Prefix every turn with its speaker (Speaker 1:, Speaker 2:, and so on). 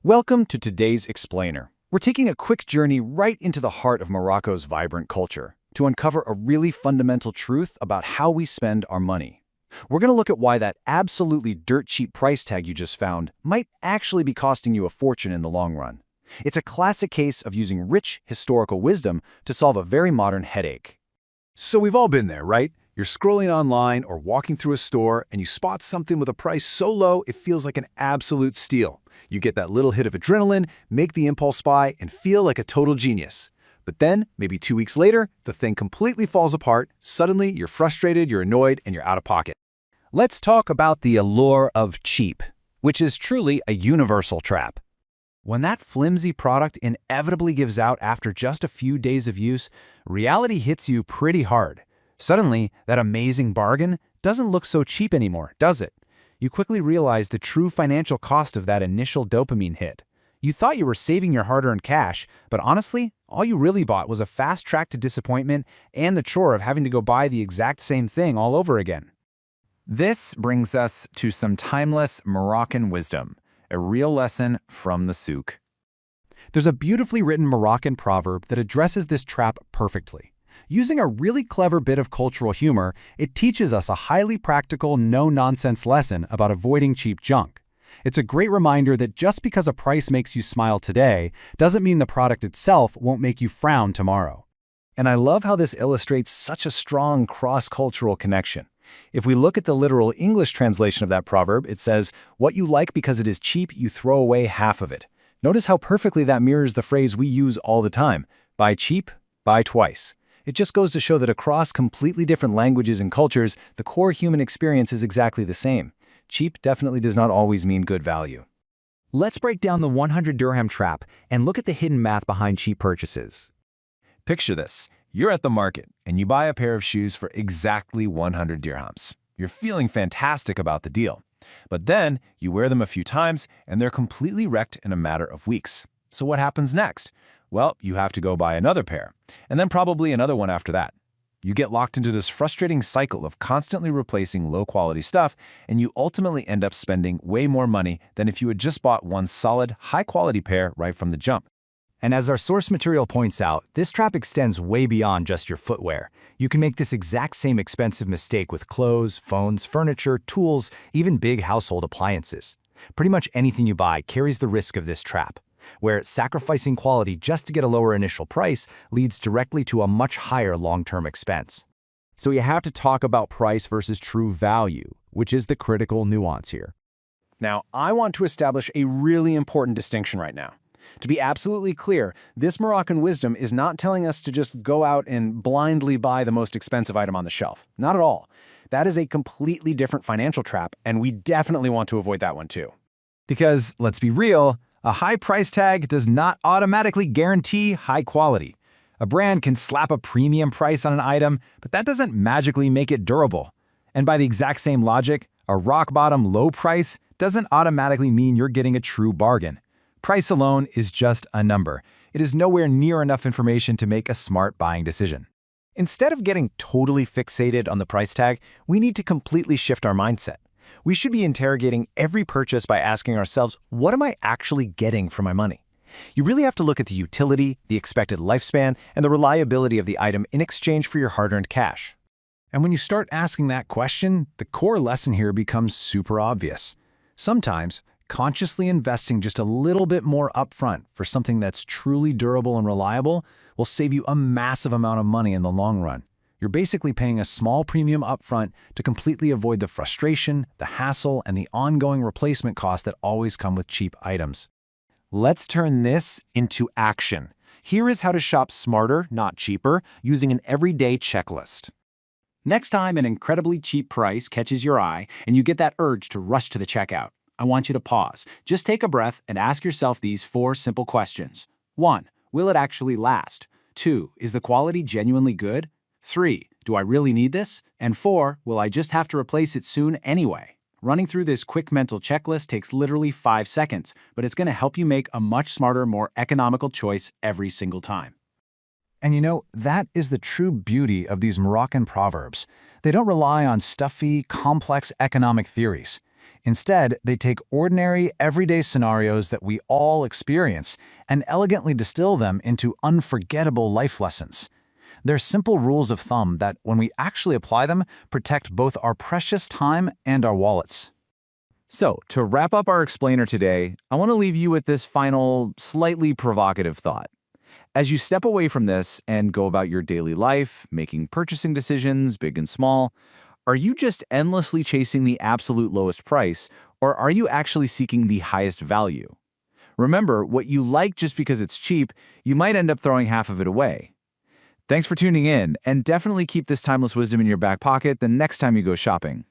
Speaker 1: Welcome to today's Explainer. We're taking a quick journey right into the heart of Morocco's vibrant culture to uncover a really fundamental truth about how we spend our money. We're going to look at why that absolutely dirt cheap price tag you just found might actually be costing you a fortune in the long run. It's a classic case of using rich historical wisdom to solve a very modern headache.
Speaker 2: So we've all been there, right? You're scrolling online or walking through a store and you spot something with a price so low it feels like an absolute steal. You get that little hit of adrenaline, make the impulse buy, and feel like a total genius. But then, maybe 2 weeks later, the thing completely falls apart. Suddenly, you're frustrated, you're annoyed, and you're out of pocket.
Speaker 1: Let's talk about the allure of cheap, which is truly a universal trap. When that flimsy product inevitably gives out after just a few days of use, reality hits you pretty hard. Suddenly, that amazing bargain doesn't look so cheap anymore, does it? You quickly realize the true financial cost of that initial dopamine hit. You thought you were saving your hard-earned cash, but honestly, all you really bought was a fast track to disappointment and the chore of having to go buy the exact same thing all over again. This brings us to some timeless Moroccan wisdom, a real lesson from the souk. There's a beautifully written Moroccan proverb that addresses this trap perfectly. Using a really clever bit of cultural humor, it teaches us a highly practical, no-nonsense lesson about avoiding cheap junk. It's a great reminder that just because a price makes you smile today doesn't mean the product itself won't make you frown tomorrow. And I love how this illustrates such a strong cross-cultural connection. If we look at the literal English translation of that proverb, it says, "What you like because it is cheap, you throw away half of it." Notice how perfectly that mirrors the phrase we use all the time: buy cheap, buy twice. It just goes to show that across completely different languages and cultures, the core human experience is exactly the same. Cheap definitely does not always mean good value. Let's break down the 100 dirham trap and look at the hidden math behind cheap purchases.
Speaker 2: Picture this. You're at the market and you buy a pair of shoes for exactly 100 dirhams. You're feeling fantastic about the deal. But then you wear them a few times and they're completely wrecked in a matter of weeks. So what happens next? Well, you have to go buy another pair, and then probably another one after that. You get locked into this frustrating cycle of constantly replacing low-quality stuff, and you ultimately end up spending way more money than if you had just bought one solid, high-quality pair right from the jump.
Speaker 1: And as our source material points out, this trap extends way beyond just your footwear. You can make this exact same expensive mistake with clothes, phones, furniture, tools, even big household appliances. Pretty much anything you buy carries the risk of this trap, where sacrificing quality just to get a lower initial price leads directly to a much higher long-term expense. So you have to talk about price versus true value, which is the critical nuance here. Now, I want to establish a really important distinction right now. To be absolutely clear, this Moroccan wisdom is not telling us to just go out and blindly buy the most expensive item on the shelf. Not at all. That is a completely different financial trap, and we definitely want to avoid that one too. Because, let's be real, a high price tag does not automatically guarantee high quality. A brand can slap a premium price on an item, but that doesn't magically make it durable. And by the exact same logic, a rock-bottom low price doesn't automatically mean you're getting a true bargain. Price alone is just a number. It is nowhere near enough information to make a smart buying decision. Instead of getting totally fixated on the price tag, we need to completely shift our mindset. We should be interrogating every purchase by asking ourselves, what am I actually getting for my money? You really have to look at the utility, the expected lifespan, and the reliability of the item in exchange for your hard-earned cash. And when you start asking that question, the core lesson here becomes super obvious. Sometimes, consciously investing just a little bit more upfront for something that's truly durable and reliable will save you a massive amount of money in the long run. You're basically paying a small premium upfront to completely avoid the frustration, the hassle, and the ongoing replacement costs that always come with cheap items. Let's turn this into action. Here is how to shop smarter, not cheaper, using an everyday checklist. Next time an incredibly cheap price catches your eye and you get that urge to rush to the checkout, I want you to pause. Just take a breath and ask yourself these 4 simple questions. 1. Will it actually last? 2. Is the quality genuinely good? 3. Do I really need this? And 4. Will I just have to replace it soon anyway? Running through this quick mental checklist takes literally 5 seconds, but it's going to help you make a much smarter, more economical choice every single time. And you know, that is the true beauty of these Moroccan proverbs. They don't rely on stuffy, complex economic theories. Instead, they take ordinary, everyday scenarios that we all experience and elegantly distill them into unforgettable life lessons. They're simple rules of thumb that, when we actually apply them, protect both our precious time and our wallets.
Speaker 2: So, to wrap up our explainer today, I want to leave you with this final, slightly provocative thought. As you step away from this and go about your daily life, making purchasing decisions, big and small, are you just endlessly chasing the absolute lowest price, or are you actually seeking the highest value? Remember, what you like just because it's cheap, you might end up throwing half of it away. Thanks for tuning in, and definitely keep this timeless wisdom in your back pocket the next time you go shopping.